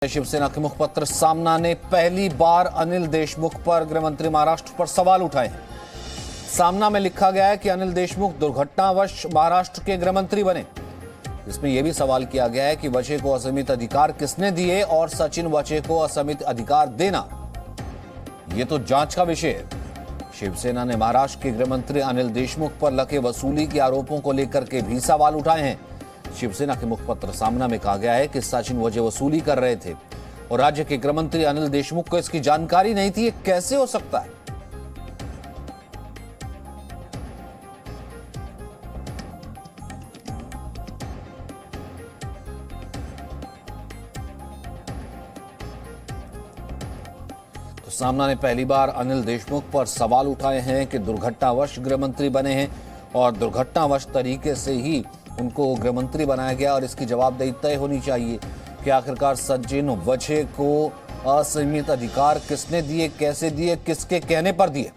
शिवसेना के मुखपत्र सामना ने पहली बार अनिल देशमुख पर गृह मंत्री महाराष्ट्र पर सवाल उठाए हैं। सामना में लिखा गया है कि अनिल देशमुख दुर्घटनावश महाराष्ट्र के गृह मंत्री बने। इसमें यह भी सवाल किया गया है कि वचे को असीमित अधिकार किसने दिए और सचिन वचे को असीमित अधिकार देना यह तो जांच का विषय है। शिवसेना ने महाराष्ट्र के गृह मंत्री अनिल देशमुख पर लगे वसूली के आरोपों को लेकर के भी सवाल उठाए हैं। शिवसेना के मुखपत्र सामना में कहा गया है कि सचिन वचे वसूली कर रहे थे और राज्य के गृह मंत्री अनिल देशमुख को इसकी जानकारी नहीं थी। ये कैसे हो सकता है? तो सामना ने पहली बार अनिल देशमुख पर सवाल उठाए हैं कि दुर्घटनावश गृह मंत्री बने हैं और दुर्घटनावश तरीके से ही उनको गृह मंत्री बनाया गया और इसकी जवाबदेही तय होनी चाहिए कि आखिरकार सचिन वचे को असीमित अधिकार किसने दिए, कैसे दिए, किसके कहने पर दिए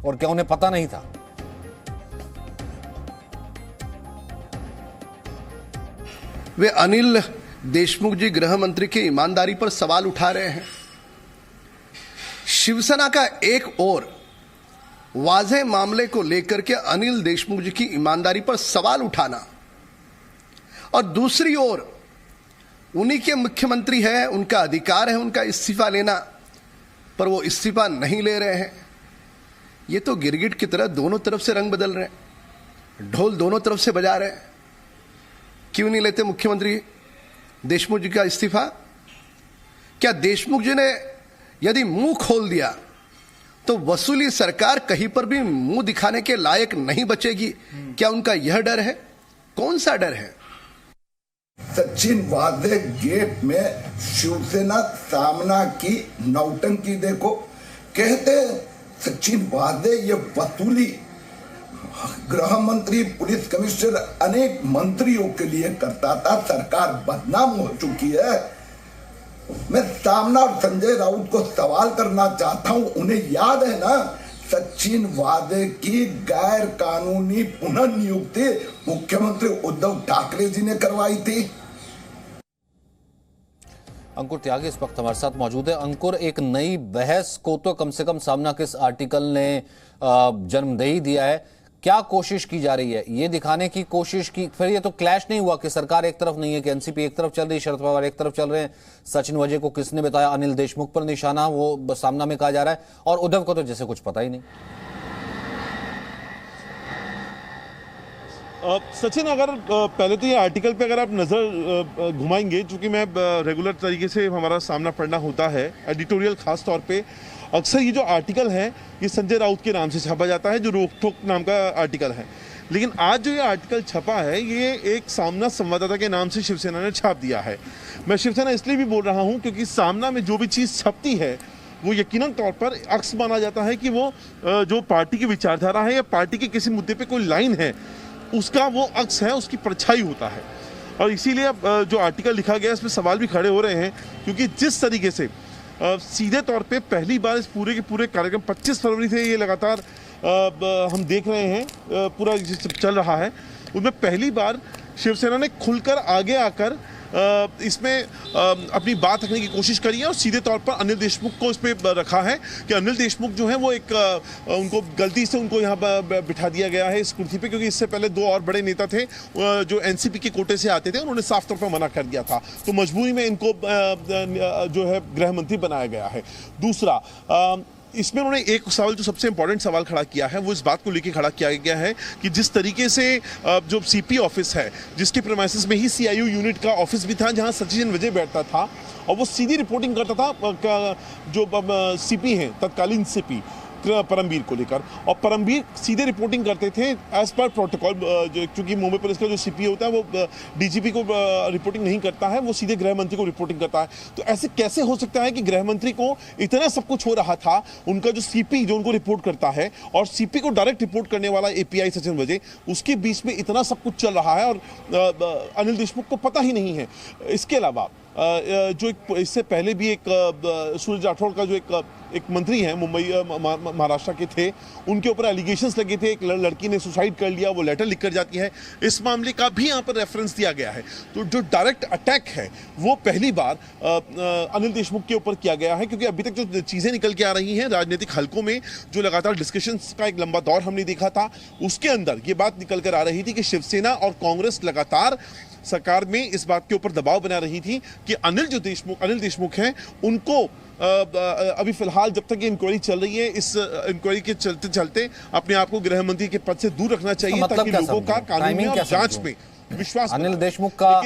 और क्या उन्हें पता नहीं था। वे अनिल देशमुख जी गृह मंत्री की ईमानदारी पर सवाल उठा रहे हैं। शिवसेना का एक और वाज़ेह मामले को लेकर के अनिल देशमुख जी की ईमानदारी पर सवाल उठाना और दूसरी ओर उन्हीं के मुख्यमंत्री है, उनका अधिकार है उनका इस्तीफा लेना, पर वो इस्तीफा नहीं ले रहे हैं। ये तो गिरगिट की तरह दोनों तरफ से रंग बदल रहे हैं, ढोल दोनों तरफ से बजा रहे हैं। क्यों नहीं लेते मुख्यमंत्री देशमुख जी का इस्तीफा? क्या देशमुख जी ने यदि मुंह खोल दिया तो वसूली सरकार कहीं पर भी मुंह दिखाने के लायक नहीं बचेगी? क्या उनका यह डर है? कौन सा डर है? सचिन वाजे गेट में शिवसेना सामना की नौटंकी देखो। कहते सचिन वाजे ये वसूली गृह मंत्री, पुलिस कमिश्नर, अनेक मंत्रियों के लिए करता था। सरकार बदनाम हो चुकी है। मैं सामना और संजय राउत को सवाल करना चाहता हूं, उन्हें याद है ना सचिन वाजे की गैर कानूनी पुनर्नियुक्ति मुख्यमंत्री उद्धव ठाकरे जी ने करवाई थी। अंकुर त्यागी इस वक्त हमारे साथ मौजूद है। अंकुर, एक नई बहस को तो कम से कम सामना के इस आर्टिकल ने जन्मदही दिया है। क्या कोशिश की जा रही है? ये दिखाने की कोशिश की, फिर ये तो क्लैश नहीं हुआ कि सरकार एक तरफ नहीं है, कि एनसीपी एक तरफ चल रही, शरद पवार एक तरफ चल रहे हैं, सचिन वजे को किसने बताया, अनिल देशमुख पर निशाना वो सामना में कहा जा रहा है और उद्धव को तो जैसे कुछ पता ही नहीं। सचिन, अगर पहले तो ये आर्टिकल पे अगर आप नज़र घुमाएंगे, चूंकि मैं रेगुलर तरीके से हमारा सामना पढ़ना होता है, एडिटोरियल खास तौर पे अक्सर ये जो आर्टिकल है ये संजय राउत के नाम से छापा जाता है, जो रोक ठोक नाम का आर्टिकल है। लेकिन आज जो ये आर्टिकल छपा है ये एक सामना संवाददाता के नाम से शिवसेना ने छाप दिया है। मैं शिवसेना इसलिए भी बोल रहा हूँ क्योंकि सामना में जो भी चीज़ छपती है वो यकीनन तौर पर अक्स माना जाता है कि वो जो पार्टी की विचारधारा है या पार्टी के किसी मुद्दे पर कोई लाइन है उसका वो अक्स है, उसकी परछाई होता है। और इसीलिए अब जो आर्टिकल लिखा गया इसमें सवाल भी खड़े हो रहे हैं, क्योंकि जिस तरीके से सीधे तौर पे पहली बार इस पूरे के पूरे कार्यक्रम 25 फरवरी से ये लगातार हम देख रहे हैं पूरा चल रहा है, उनमें पहली बार शिवसेना ने खुलकर आगे आकर इसमें अपनी बात रखने की कोशिश करी है और सीधे तौर पर अनिल देशमुख को इस पर रखा है कि अनिल देशमुख जो है वो एक उनको गलती से उनको यहाँ पर बिठा दिया गया है इस कुर्सी पे, क्योंकि इससे पहले दो और बड़े नेता थे जो एनसीपी के कोटे से आते थे, उन्होंने साफ तौर पर मना कर दिया था, तो मजबूरी में इनको जो है गृह मंत्री बनाया गया है। दूसरा, इसमें उन्होंने एक सवाल जो सबसे इंपॉर्टेंट सवाल खड़ा किया है वो इस बात को लेकर खड़ा किया गया है कि जिस तरीके से जो सीपी ऑफिस है, जिसके प्रीमाइसेस में ही सीआईयू यूनिट का ऑफिस भी था जहां सचिन वजे बैठता था और वो सीधी रिपोर्टिंग करता था जो सीपी हैं तत्कालीन सीपी परमवीर को लेकर, और परमवीर सीधे रिपोर्टिंग करते थे एज पर प्रोटोकॉल। क्योंकि मुंबई पुलिस का जो सीपी होता है वो डीजीपी को रिपोर्टिंग नहीं करता है, वो सीधे गृह मंत्री को रिपोर्टिंग करता है। तो ऐसे कैसे हो सकता है कि गृह मंत्री को इतना सब कुछ हो रहा था, उनका जो सीपी जो उनको रिपोर्ट करता है और सीपी को डायरेक्ट रिपोर्ट करने वाला एपीआई सचिन वजे, उसके बीच में इतना सब कुछ चल रहा है और अनिल देशमुख को पता ही नहीं है। इसके अलावा जो इससे पहले भी एक सूरज राठौड़ का जो एक मंत्री हैं मुंबई महाराष्ट्र के थे, उनके ऊपर एलिगेशंस लगे थे, एक लड़की ने सुसाइड कर लिया, वो लेटर लिख कर जाती है, इस मामले का भी यहाँ पर रेफरेंस दिया गया है। तो जो डायरेक्ट अटैक है वो पहली बार अनिल देशमुख के ऊपर किया गया है, क्योंकि अभी तक जो चीज़ें निकल के आ रही हैं राजनीतिक हलकों में, जो लगातार डिस्कशंस का एक लंबा दौर हमने देखा था, उसके अंदर ये बात निकल कर आ रही थी कि शिवसेना और कांग्रेस लगातार सरकार में इस बात के ऊपर दबाव बना रही थी कि अनिल देशमुख हैं, उनको अभी फिलहाल जब तक ये इंक्वायरी चल रही है, इस इंक्वायरी के चलते अपने आप को गृह मंत्री के पद से दूर रखना चाहिए, ताकि लोगों का कानून में और जांच में विश्वास। अनिल देशमुख का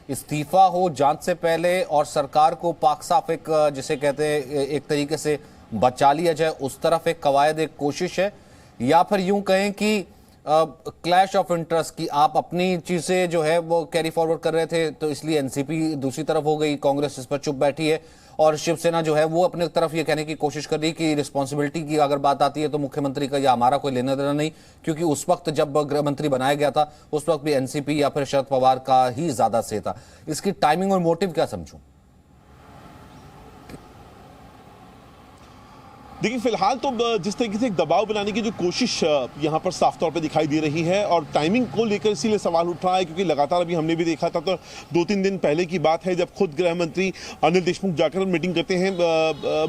इस्तीफा हो जांच से पहले और सरकार को पाक साफ एक जिसे कहते हैं एक तरीके से बचा लिया जाए, उस तरफ एक कवायद, एक कोशिश है, या फिर यूं कहें कि क्लैश ऑफ इंटरेस्ट की आप अपनी चीजें जो है वो कैरी फॉरवर्ड कर रहे थे, तो इसलिए एनसीपी दूसरी तरफ हो गई, कांग्रेस इस पर चुप बैठी है, और शिवसेना जो है वो अपने तरफ ये कहने की कोशिश कर रही कि रिस्पॉन्सिबिलिटी की अगर बात आती है तो मुख्यमंत्री का या हमारा कोई लेना देना नहीं, क्योंकि उस वक्त जब गृह मंत्री बनाया गया था उस वक्त भी एनसीपी या फिर शरद पवार का ही ज्यादा से था। इसकी टाइमिंग और मोटिव क्या समझूं? देखिए, फिलहाल तो जिस तरीके से एक दबाव बनाने की जो कोशिश यहाँ पर साफ तौर पे दिखाई दे रही है, और टाइमिंग को लेकर इसीलिए सवाल उठ रहा है क्योंकि लगातार अभी हमने भी देखा था, तो 2-3 दिन पहले की बात है जब खुद गृह मंत्री अनिल देशमुख जाकर मीटिंग करते हैं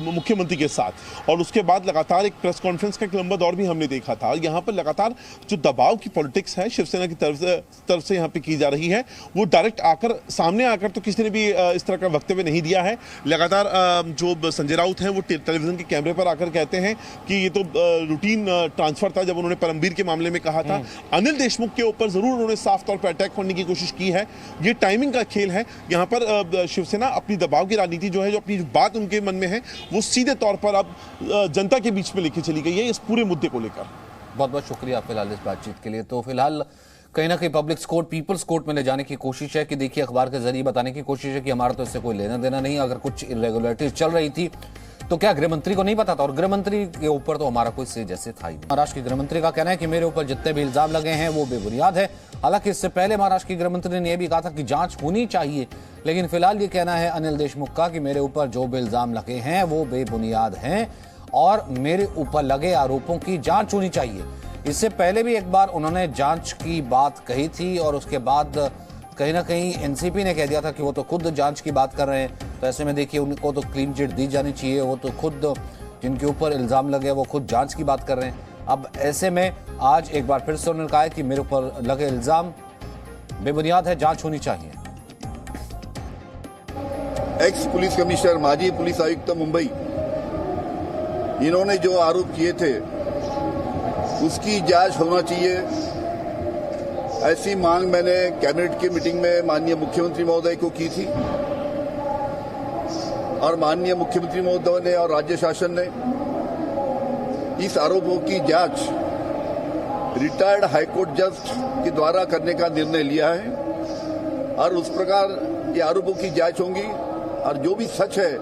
मुख्यमंत्री के साथ, और उसके बाद लगातार एक प्रेस कॉन्फ्रेंस का एक लंबा दौर भी हमने देखा था। यहाँ पर लगातार जो दबाव की पॉलिटिक्स है शिवसेना की तरफ से यहाँ पे की जा रही है, वो डायरेक्ट आकर सामने आकर तो किसी ने भी इस तरह का वक्तव्य नहीं दिया है। लगातार जो संजय राउत हैं वो टेलीविजन के कैमरे पर आकर कहते हैं कि ये तो रूटीन ट्रांसफर था, जब उन्होंने परमबीर के मामले में कहा था। अनिल देशमुख के ऊपर जरूर उन्होंने साफ तौर पर अटैक करने की कोशिश की है। ये टाइमिंग का खेल है। यहाँ पर शिवसेना अपनी दबाव की राजनीति जो है, जो अपनी बात उनके मन में है, वो सीधे तौर पर अब जनता के बीच में लेके चली गई है इस पूरे मुद्दे को लेकर। बहुत बहुत शुक्रिया फिलहाल इस बातचीत के लिए। तो फिलहाल कहीं ना कहीं पब्लिक कोर्ट, पीपल्स कोर्ट में ले जाने की कोशिश है कि देखिए, अखबार के जरिए बताने की कोशिश है कि हमारा तो इससे कोई लेना देना नहीं, अगर कुछ इरेगुलरिटीज चल रही थी तो क्या गृह मंत्री को नहीं पता था, और गृह मंत्री के ऊपर तो हमारा कोई से जैसे था ही। महाराष्ट्र के गृह मंत्री का कहना है कि मेरे ऊपर जितने भी इल्जाम लगे हैं वो बेबुनियाद है। हालांकि इससे पहले महाराष्ट्र के गृह मंत्री ने यह भी कहा था कि जांच होनी चाहिए, लेकिन फिलहाल ये कहना है अनिल देशमुख का कि मेरे ऊपर जो भी इल्जाम लगे हैं वो बेबुनियाद हैं और मेरे ऊपर लगे आरोपों की जांच होनी चाहिए। इससे पहले भी एक बार उन्होंने जांच की बात कही थी, और उसके बाद कहीं ना कहीं एनसीपी ने कह दिया था कि वो तो खुद जांच की बात कर रहे हैं। तो ऐसे में देखिए, उनको तो क्लीन चिट दी जानी चाहिए, वो तो खुद जिनके ऊपर इल्जाम लगे वो खुद जांच की बात कर रहे हैं। अब ऐसे में आज एक बार फिर से उन्होंने कहा है कि मेरे ऊपर लगे इल्जाम बेबुनियाद है, जांच होनी चाहिए। एक्स पुलिस कमिश्नर, माजी पुलिस आयुक्त मुंबई, इन्होंने जो आरोप किए थे उसकी जांच होना चाहिए, ऐसी मांग मैंने कैबिनेट की मीटिंग में माननीय मुख्यमंत्री महोदय को की थी, और माननीय मुख्यमंत्री महोदय ने और राज्य शासन ने इस आरोपों की जांच रिटायर्ड हाईकोर्ट जज के द्वारा करने का निर्णय लिया है, और उस प्रकार ये आरोपों की जांच होंगी और जो भी सच है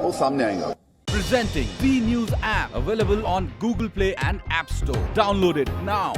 वो सामने आएगा। Presenting V News app, available on Google Play and App Store. Download it now.